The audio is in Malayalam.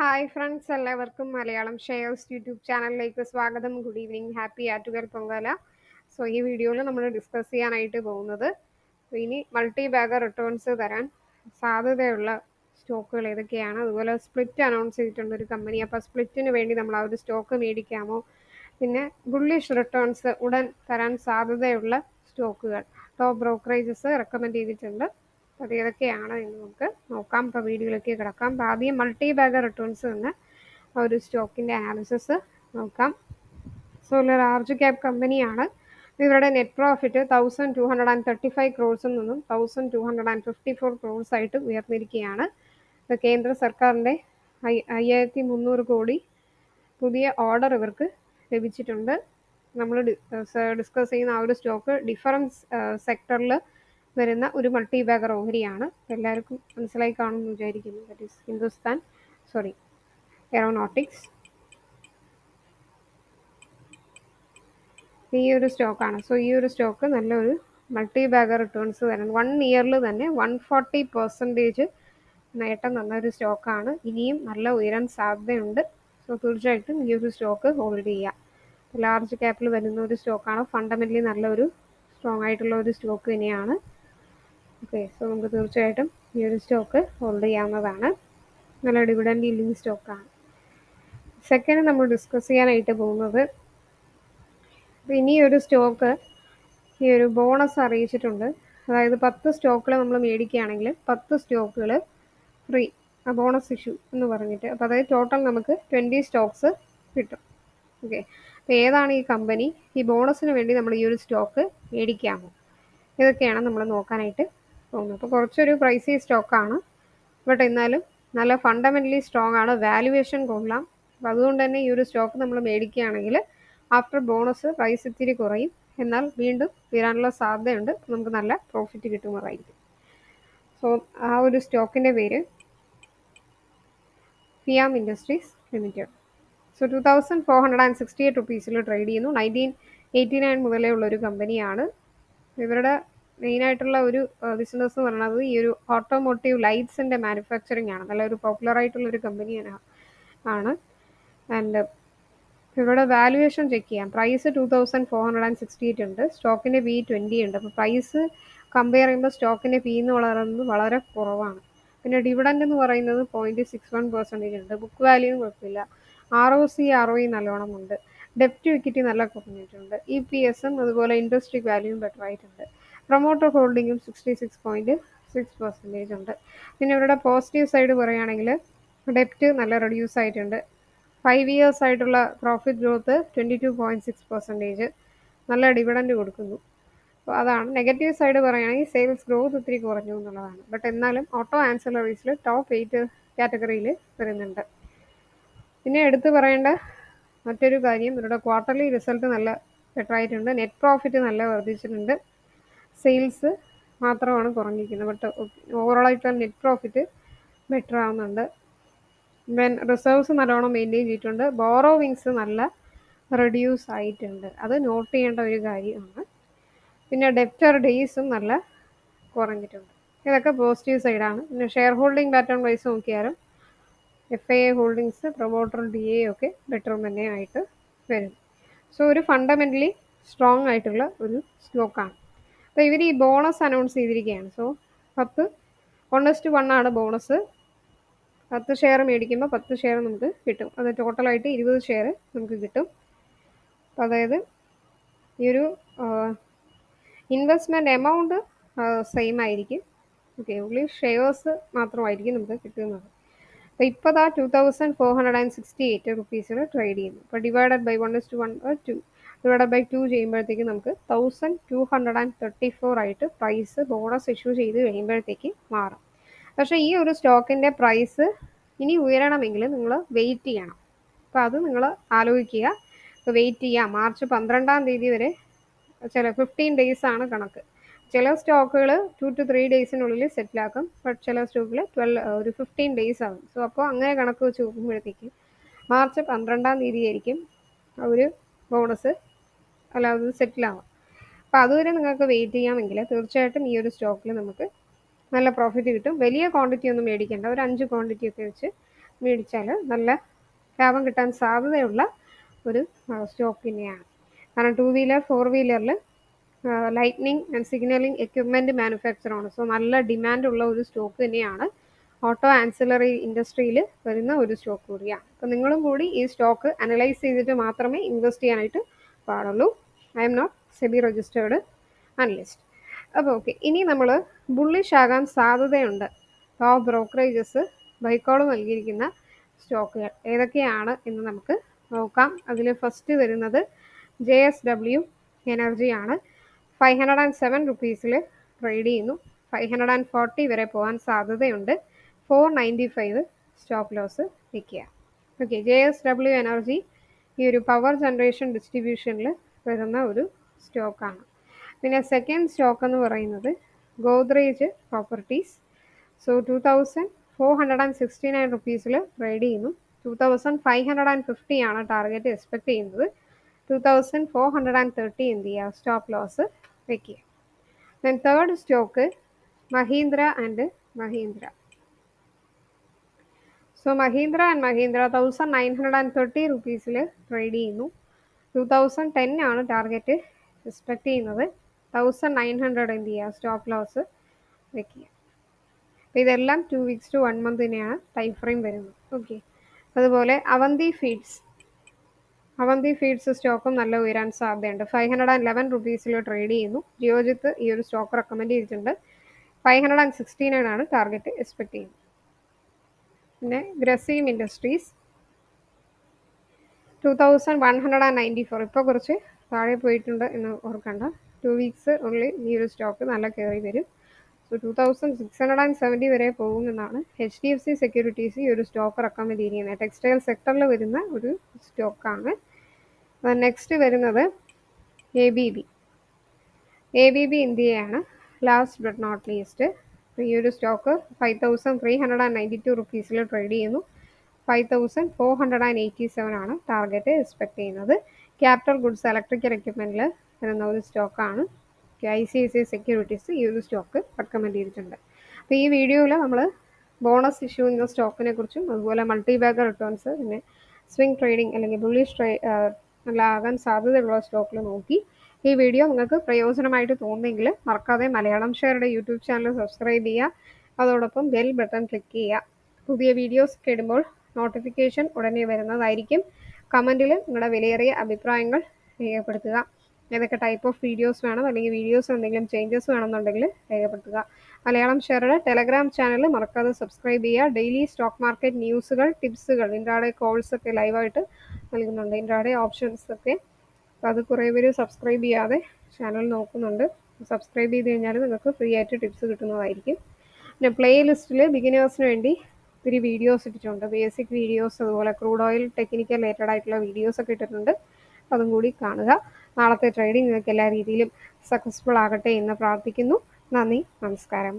ഹായ് ഫ്രണ്ട്സ്, എല്ലാവർക്കും മലയാളം ഷെയർസ് യൂട്യൂബ് ചാനലിലേക്ക് സ്വാഗതം. Good evening, happy Attukal Pongala. So ഈ വീഡിയോയിൽ നമ്മൾ ഡിസ്കസ് ചെയ്യാനായിട്ട് പോകുന്നത് ഇനി മൾട്ടി ബാഗർ റിട്ടേൺസ് തരാൻ സാധ്യതയുള്ള സ്റ്റോക്കുകൾ ഏതൊക്കെയാണ്, അതുപോലെ സ്പ്ലിറ്റ് അനൗൺസ് ചെയ്തിട്ടുണ്ട് ഒരു കമ്പനി. അപ്പോൾ സ്പ്ലിറ്റിന് വേണ്ടി നമ്മൾ ആ ഒരു സ്റ്റോക്ക് മേടിക്കാമോ, പിന്നെ ബുള്ളിഷ് റിട്ടേൺസ് ഉടൻ തരാൻ സാധ്യതയുള്ള സ്റ്റോക്കുകൾ ടോപ്പ് ബ്രോക്കറേജസ് റെക്കമെൻഡ് ചെയ്തിട്ടുണ്ട്. അത് ഏതൊക്കെയാണ് എന്ന് നമുക്ക് നോക്കാം. ഇപ്പോൾ വീഡിയോയിലേക്ക് കിടക്കാം. അപ്പോൾ ആദ്യം മൾട്ടി ബാഗർ റിട്ടേൺസ് എന്ന ഒരു സ്റ്റോക്കിൻ്റെ അനാലിസിസ് നോക്കാം. സോ ഒരു ലാർജ് ക്യാപ് കമ്പനിയാണ്. ഇവരുടെ നെറ്റ് പ്രോഫിറ്റ് 1235 ക്രോഴ്സിൽ നിന്നും 1254 ക്രോഴ്സ് ആയിട്ട് ഉയർന്നിരിക്കുകയാണ്. കേന്ദ്ര സർക്കാരിൻ്റെ 5300 കോടി പുതിയ ഓർഡർ ഇവർക്ക് ലഭിച്ചിട്ടുണ്ട്. നമ്മൾ ഡിസ്കസ് ചെയ്യുന്ന ആ ഒരു സ്റ്റോക്ക് ഡിഫറൻസ് സെക്ടറിൽ വരുന്ന ഒരു മൾട്ടി ബാഗർ ഓഹരിയാണ്. എല്ലാവർക്കും മനസ്സിലായി കാണുമെന്ന് വിചാരിക്കുന്നു. That is Hindustan aeronautics. ഈ ഒരു സ്റ്റോക്കാണ്. സോ ഈ ഒരു സ്റ്റോക്ക് നല്ലൊരു മൾട്ടി ബാഗർ റിട്ടേൺസ് തരുന്നത് 1 ഇയറിൽ തന്നെ 140% നേട്ടം തന്നൊരു സ്റ്റോക്കാണ്. ഇനിയും നല്ല ഉയരാൻ സാധ്യതയുണ്ട്. സോ തീർച്ചയായിട്ടും ഈ ഒരു സ്റ്റോക്ക് ഹോൾഡ് ചെയ്യാം. ലാർജ് ക്യാപ്പിൽ വരുന്ന ഒരു സ്റ്റോക്കാണ്. ഫണ്ടമെൻ്റലി നല്ലൊരു സ്ട്രോങ് ആയിട്ടുള്ള ഒരു സ്റ്റോക്ക് തന്നെയാണ്. ഓക്കെ, സോ നമുക്ക് തീർച്ചയായിട്ടും ഈ ഒരു സ്റ്റോക്ക് ഹോൾഡ് ചെയ്യാവുന്നതാണ്. നല്ല ഡിവിഡൻഡ് യീൽഡിംഗ് സ്റ്റോക്കാണ്. സെക്കൻഡ് നമ്മൾ ഡിസ്കസ് ചെയ്യാനായിട്ട് പോകുന്നത് ഇനി ഒരു സ്റ്റോക്ക് ഈ ഒരു ബോണസ് അറിയിച്ചിട്ടുണ്ട്. അതായത് 10 സ്റ്റോക്കുകൾ നമ്മൾ മേടിക്കുകയാണെങ്കിൽ 10 സ്റ്റോക്കുകൾ ഫ്രീ, ബോണസ് ഇഷ്യൂ എന്ന് പറഞ്ഞിട്ട്. അപ്പോൾ അതായത് ടോട്ടൽ നമുക്ക് 20 സ്റ്റോക്സ് കിട്ടും. ഓക്കെ, അപ്പോൾ ഏതാണ് ഈ കമ്പനി? ഈ ബോണസിന് വേണ്ടി നമ്മൾ ഈ ഒരു സ്റ്റോക്ക് മേടിക്കാമോ? ഇതൊക്കെയാണ് നമ്മൾ നോക്കാനായിട്ട് പോകുന്നത്. അപ്പോൾ കുറച്ചൊരു പ്രൈസി സ്റ്റോക്കാണ്, ബട്ട് എന്നാലും നല്ല ഫണ്ടമെൻ്റലി സ്ട്രോങ് ആണ്. വാല്യുവേഷൻ കൊള്ളാം. അപ്പോൾ അതുകൊണ്ട് തന്നെ ഈ ഒരു സ്റ്റോക്ക് നമ്മൾ മേടിക്കുകയാണെങ്കിൽ ആഫ്റ്റർ ബോണസ് പ്രൈസ് ഇത്തിരി കുറയും, എന്നാൽ വീണ്ടും വരാനുള്ള സാധ്യതയുണ്ട്. നമുക്ക് നല്ല പ്രോഫിറ്റ് കിട്ടുന്നതായിരിക്കും. സോ ആ ഒരു സ്റ്റോക്കിൻ്റെ പേര് ഫിയാം ഇൻഡസ്ട്രീസ് ലിമിറ്റഡ്. സോ 2468 റുപ്പീസിൽ ട്രേഡ് ചെയ്യുന്നു. 1989 മുതലേ ഉള്ളൊരു കമ്പനിയാണ്. ഇവരുടെ മെയിനായിട്ടുള്ള ഒരു ബിസിനസ് എന്ന് പറയുന്നത് ഈ ഒരു ഓട്ടോമോട്ടീവ് ലൈറ്റ്സിൻ്റെ മാനുഫാക്ചറിങ് ആണ്. നല്ലൊരു പോപ്പുലറായിട്ടുള്ളൊരു കമ്പനിയാണ്. ആൻഡ് ഇവിടെ വാല്യുവേഷൻ ചെക്ക് ചെയ്യാം. പ്രൈസ് 2468 ഉണ്ട്. സ്റ്റോക്കിൻ്റെ P20 ഉണ്ട്. അപ്പോൾ പ്രൈസ് കമ്പയർ ചെയ്യുമ്പോൾ സ്റ്റോക്കിൻ്റെ P എന്ന് പറയുന്നത് വളരെ കുറവാണ്. പിന്നെ ഡിവിഡൻഡ് എന്ന് പറയുന്നത് 0.61% ഉണ്ട്. ബുക്ക് വാല്യൂയും കുഴപ്പമില്ല. ROC ROE നല്ലോണം ഉണ്ട്. ഡെപ്റ്റ് ഇക്വിറ്റി നല്ല കുറഞ്ഞിട്ടുണ്ട്. EPS അതുപോലെ ഇൻഡസ്ട്രി വാല്യൂയും ബെറ്റർ ആയിട്ടുണ്ട്. പ്രൊമോട്ടർ ഹോൾഡിങ്ങും 66.6% ഉണ്ട്. പിന്നെ ഇവരുടെ പോസിറ്റീവ് സൈഡ് പറയുകയാണെങ്കിൽ ഡെപ്റ്റ് നല്ല റെഡ്യൂസ് ആയിട്ടുണ്ട്. 5 ഇയേഴ്സ് ആയിട്ടുള്ള പ്രോഫിറ്റ് ഗ്രോത്ത് 22.6%. നല്ല ഡിവിഡൻഡ് കൊടുക്കുന്നു. അപ്പോൾ അതാണ്. നെഗറ്റീവ് സൈഡ് പറയുകയാണെങ്കിൽ സെയിൽസ് ഗ്രോത്ത് ഒത്തിരി കുറഞ്ഞു എന്നുള്ളതാണ്. ബട്ട് എന്നാലും ഓട്ടോ ആൻസിലറീസിൽ ടോപ്പ് 8 കാറ്റഗറിയിൽ വരുന്നുണ്ട്. പിന്നെ എടുത്തു പറയേണ്ട മറ്റൊരു കാര്യം, ഇവരുടെ ക്വാർട്ടർലി റിസൾട്ട് നല്ല ബെറ്റർ ആയിട്ടുണ്ട്. നെറ്റ് പ്രോഫിറ്റ് നല്ല വർദ്ധിച്ചിട്ടുണ്ട്. സെയിൽസ് മാത്രമാണ് കുറഞ്ഞിരിക്കുന്നത്, ബട്ട് ഓവറോളായിട്ടുള്ള നെറ്റ് പ്രോഫിറ്റ് ബെറ്റർ ആവുന്നുണ്ട്. റിസർവ്സ് നല്ലോണം മെയിൻറ്റെയിൻ ചെയ്തിട്ടുണ്ട്. ബോറോവിങ്സ് നല്ല റെഡ്യൂസ് ആയിട്ടുണ്ട്. അത് നോട്ട് ചെയ്യേണ്ട ഒരു കാര്യമാണ്. പിന്നെ ഡെപ്റ്റർ ഡേയ്സും നല്ല കുറഞ്ഞിട്ടുണ്ട്. ഇതൊക്കെ പോസിറ്റീവ് സൈഡാണ്. പിന്നെ ഷെയർ ഹോൾഡിംഗ് പാറ്റേൺ വൈസ് നോക്കിയാലും FIA ഹോൾഡിങ്സ്, പ്രൊമോട്ടർ DA ഒക്കെ ബെറ്റർ തന്നെ ആയിട്ട് വരും. സോ ഒരു ഫണ്ടമെൻ്റലി സ്ട്രോങ് ആയിട്ടുള്ള ഒരു സ്റ്റോക്കാണ്. അപ്പോൾ ഇവർ ഈ ബോണസ് അനൗൺസ് ചെയ്തിരിക്കുകയാണ്. സോ 1:1 ആണ് ബോണസ്. 10 ഷെയർ മേടിക്കുമ്പോൾ 10 ഷെയർ നമുക്ക് കിട്ടും. അത് ടോട്ടലായിട്ട് 20 ഷെയർ നമുക്ക് കിട്ടും. അപ്പോൾ അതായത് ഈ ഒരു ഇൻവെസ്റ്റ്മെൻറ്റ് എമൗണ്ട് സെയിം ആയിരിക്കും. ഓക്കെ, ഉള്ളി ഷെയർസ് മാത്രമായിരിക്കും നമുക്ക് കിട്ടുന്നത്. അപ്പോൾ ഇപ്പോൾ 2468 റുപ്പീസിൽ ട്രേഡ് ചെയ്യുന്നു. അപ്പോൾ ഡിവൈഡഡ് ബൈ 1:1 2 ഡിവൈഡഡ് ബൈ 2 ചെയ്യുമ്പോഴത്തേക്ക് നമുക്ക് 1234 ആയിട്ട് പ്രൈസ് ബോണസ് ഇഷ്യൂ ചെയ്ത് കഴിയുമ്പോഴത്തേക്ക് മാറും. പക്ഷേ ഈ ഒരു സ്റ്റോക്കിൻ്റെ പ്രൈസ് ഇനി ഉയരണമെങ്കിൽ നിങ്ങൾ വെയിറ്റ് ചെയ്യണം. അപ്പോൾ അത് നിങ്ങൾ ആലോചിക്കുക. ഇപ്പോൾ വെയിറ്റ് ചെയ്യുക. മാർച്ച് 12-ാം തീയതി വരെ 15 ഡേയ്സ് ആണ് കണക്ക്. ചില സ്റ്റോക്കുകൾ 2 to 3 ഡേയ്സിനുള്ളിൽ സെറ്റിലാക്കും. ബട്ട് ചില സ്റ്റോക്കിൽ 15 ഡേയ്സ് ആകും. സോ അപ്പോൾ അങ്ങനെ കണക്ക് വെച്ച് നോക്കുമ്പോഴത്തേക്ക് മാർച്ച് 12-ാം തീയതി ആയിരിക്കും ഒരു ബോണസ് അത് സെറ്റിലാവും. അപ്പോൾ അതുവരെ നിങ്ങൾക്ക് വെയിറ്റ് ചെയ്യാമെങ്കിൽ തീർച്ചയായിട്ടും ഈ ഒരു സ്റ്റോക്കിൽ നമുക്ക് നല്ല പ്രോഫിറ്റ് കിട്ടും. വലിയ ക്വാണ്ടിറ്റി ഒന്നും മേടിക്കേണ്ട, ഒരു 5 ക്വാണ്ടിറ്റി ഒക്കെ വെച്ച് മേടിച്ചാൽ നല്ല ലാഭം കിട്ടാൻ സാധ്യതയുള്ള ഒരു സ്റ്റോക്ക് തന്നെയാണ്. കാരണം 2 വീലർ 4 വീലറിൽ ലൈറ്റ്നിങ് ആൻഡ് സിഗ്നലിംഗ് എക്യുപ്മെൻറ്റ് മാനുഫാക്ചറാണ്. സോ നല്ല ഡിമാൻഡുള്ള ഒരു സ്റ്റോക്ക് തന്നെയാണ്. ഓട്ടോ ആൻസിലറി ഇൻഡസ്ട്രിയിൽ വരുന്ന ഒരു സ്റ്റോക്ക് കൂടിയാണ്. അപ്പോൾ നിങ്ങളും കൂടി ഈ സ്റ്റോക്ക് അനലൈസ് ചെയ്തിട്ട് മാത്രമേ ഇൻവെസ്റ്റ് ചെയ്യാനായിട്ട് പാടുള്ളൂ. I'm not SEBI registered analyst. അപ്പോൾ ഓക്കെ, ഇനി നമ്മൾ ബുള്ളിഷ് ആകാൻ സാധ്യതയുണ്ട് ടോപ്പ് ബ്രോക്കറേജസ് ബൈക്കോൾ നൽകിയിരിക്കുന്ന സ്റ്റോക്കുകൾ ഏതൊക്കെയാണ് എന്ന് നമുക്ക് നോക്കാം. അതിൽ ഫസ്റ്റ് വരുന്നത് JSW എനർജിയാണ്. 507 റുപ്പീസിൽ ട്രേഡ് ചെയ്യുന്നു. 540 വരെ പോകാൻ സാധ്യതയുണ്ട്. 495 സ്റ്റോപ്പ് ലോസ് വയ്ക്കുക. ഓക്കെ, JSW എനർജി ഈ ഒരു പവർ ജനറേഷൻ ഡിസ്ട്രിബ്യൂഷനിൽ വരുന്ന ഒരു സ്റ്റോക്കാണ്. പിന്നെ സെക്കൻഡ് സ്റ്റോക്ക് എന്ന് പറയുന്നത് ഗോദ്രേജ് പ്രോപ്പർട്ടീസ്. സോ 2469 റുപ്പീസിൽ ട്രേഡ് ചെയ്യുന്നു. 2550 ആണ് ടാർഗറ്റ് എക്സ്പെക്ട് ചെയ്യുന്നത്. 2430 എന്ത് ചെയ്യുക, സ്റ്റോപ്പ് ലോസ് വയ്ക്കുക. Then third stock Mahindra and Mahindra. So Mahindra and Mahindra 1930 റുപ്പീസിൽ ട്രേഡ് ചെയ്യുന്നു. 2010 ആണ് ടാർഗറ്റ് എക്സ്പെക്ട് ചെയ്യുന്നത്. 1900 എന്ത് ചെയ്യുക, സ്റ്റോപ്പ് ലോസ് വയ്ക്കുക. അപ്പോൾ ഇതെല്ലാം 2 വീക്സ് ടു 1 മന്ത് തന്നെയാണ് ടൈം ഫ്രെയിം വരുന്നത്. ഓക്കെ, അതുപോലെ അവന്തി ഫീഡ്സ് സ്റ്റോക്കും നല്ല ഉയരാൻ സാധ്യതയുണ്ട്. 511 റുപ്പീസിൽ ട്രേഡ് ചെയ്യുന്നു. ജിയോജിത്ത് ഈ ഒരു സ്റ്റോക്ക് റെക്കമെൻഡ് ചെയ്തിട്ടുണ്ട്. 569 ആണ് ടാർഗറ്റ് എക്സ്പെക്ട് ചെയ്യുന്നത്. പിന്നെ ഗ്രസീം ഇൻഡസ്ട്രീസ് 2194. ഇപ്പോൾ കുറച്ച് താഴെ പോയിട്ടുണ്ട് എന്ന് ഓർക്കണ്ട. 2 വീക്സ് ഉള്ളിൽ ഈ ഒരു സ്റ്റോക്ക് നല്ല കയറി വരും. സോ 2670 വരെ പോകുമെന്നാണ് HDFC സെക്യൂരിറ്റീസ് ഈ ഒരു സ്റ്റോക്ക് റെക്കമെൻഡ് ചെയ്യുന്നത്. ടെക്സ്റ്റൈൽ സെക്ടറിൽ വരുന്ന ഒരു സ്റ്റോക്കാണ്. നെക്സ്റ്റ് വരുന്നത് ABB ഇന്ത്യയാണ്. ലാസ്റ്റ് ബട്ട് നോട്ട് ലീസ്റ്റ് ഈ ഒരു സ്റ്റോക്ക് 5392 റുപ്പീസിൽ ട്രേഡ് ചെയ്യുന്നു. 5487 ആണ് ടാർഗറ്റ് എക്സ്പെക്ട് ചെയ്യുന്നത്. ക്യാപിറ്റൽ ഗുഡ്സ് ഇലക്ട്രിക്കൽ എക്യുപ്മെൻറ്റിൽ വരുന്ന ഒരു സ്റ്റോക്കാണ്. ICICI സെക്യൂരിറ്റീസ് ഈ ഒരു സ്റ്റോക്ക് റെക്കമെൻഡ് ചെയ്തിട്ടുണ്ട്. അപ്പോൾ ഈ വീഡിയോയിൽ നമ്മൾ ബോണസ് ഇഷ്യൂ എന്ന സ്റ്റോക്കിനെ കുറിച്ചും അതുപോലെ മൾട്ടി ബാഗർ റിട്ടേൺസ്, പിന്നെ സ്വിംഗ് ട്രേഡിംഗ് അല്ലെങ്കിൽ ബുള്ളിഷ് ആകാൻ സാധ്യതയുള്ള സ്റ്റോക്കിൽ നോക്കി. ഈ വീഡിയോ നിങ്ങൾക്ക് പ്രയോജനമായിട്ട് തോന്നുന്നെങ്കിൽ മറക്കാതെ മലയാളം ഷെയറുടെ യൂട്യൂബ് ചാനൽ സബ്സ്ക്രൈബ് ചെയ്യുക. അതോടൊപ്പം ബെൽ ബട്ടൺ ക്ലിക്ക് ചെയ്യുക. പുതിയ വീഡിയോസ് ഇടുമ്പോൾ നോട്ടിഫിക്കേഷൻ ഉടനെ വരുന്നതായിരിക്കും. കമൻറ്റിൽ നിങ്ങളുടെ വിലയേറിയ അഭിപ്രായങ്ങൾ രേഖപ്പെടുത്തുക. ഏതൊക്കെ ടൈപ്പ് ഓഫ് വീഡിയോസ് വേണം, അല്ലെങ്കിൽ വീഡിയോസ് എന്തെങ്കിലും ചേഞ്ചസ് വേണമെന്നുണ്ടെങ്കിൽ രേഖപ്പെടുത്തുക. മലയാളം ഷെയറുടെ ടെലഗ്രാം ചാനൽ മറക്കാതെ സബ്സ്ക്രൈബ് ചെയ്യുക. ഡെയിലി സ്റ്റോക്ക് മാർക്കറ്റ് ന്യൂസുകൾ, ടിപ്സുകൾ, ഇൻട്രാഡേ കോൾസ് ഒക്കെ ലൈവായിട്ട് നൽകുന്നുണ്ട്. ഇൻട്രാഡേ ഓപ്ഷൻസ് ഒക്കെ. അപ്പോൾ അത് കുറേ പേര് സബ്സ്ക്രൈബ് ചെയ്യാതെ ചാനൽ നോക്കുന്നുണ്ട്. സബ്സ്ക്രൈബ് ചെയ്ത് കഴിഞ്ഞാൽ നിങ്ങൾക്ക് ഫ്രീ ആയിട്ട് ടിപ്സ് കിട്ടുന്നതായിരിക്കും. പിന്നെ പ്ലേ ലിസ്റ്റിൽ ബിഗിനേഴ്സിന് വേണ്ടി ഒത്തിരി വീഡിയോസ് ഇട്ടിട്ടുണ്ട്. ബേസിക് വീഡിയോസ്, അതുപോലെ ക്രൂഡ് ഓയിൽ ടെക്നിക്കൽ റിലേറ്റഡ് ആയിട്ടുള്ള വീഡിയോസ് ഒക്കെ ഇട്ടിട്ടുണ്ട്. അതും കൂടി കാണുക. നാളത്തെ ട്രേഡിംഗ് നിങ്ങൾക്ക് എല്ലാ രീതിയിലും സക്സസ്ഫുൾ ആകട്ടെ എന്ന് പ്രാർത്ഥിക്കുന്നു. നന്ദി, നമസ്കാരം.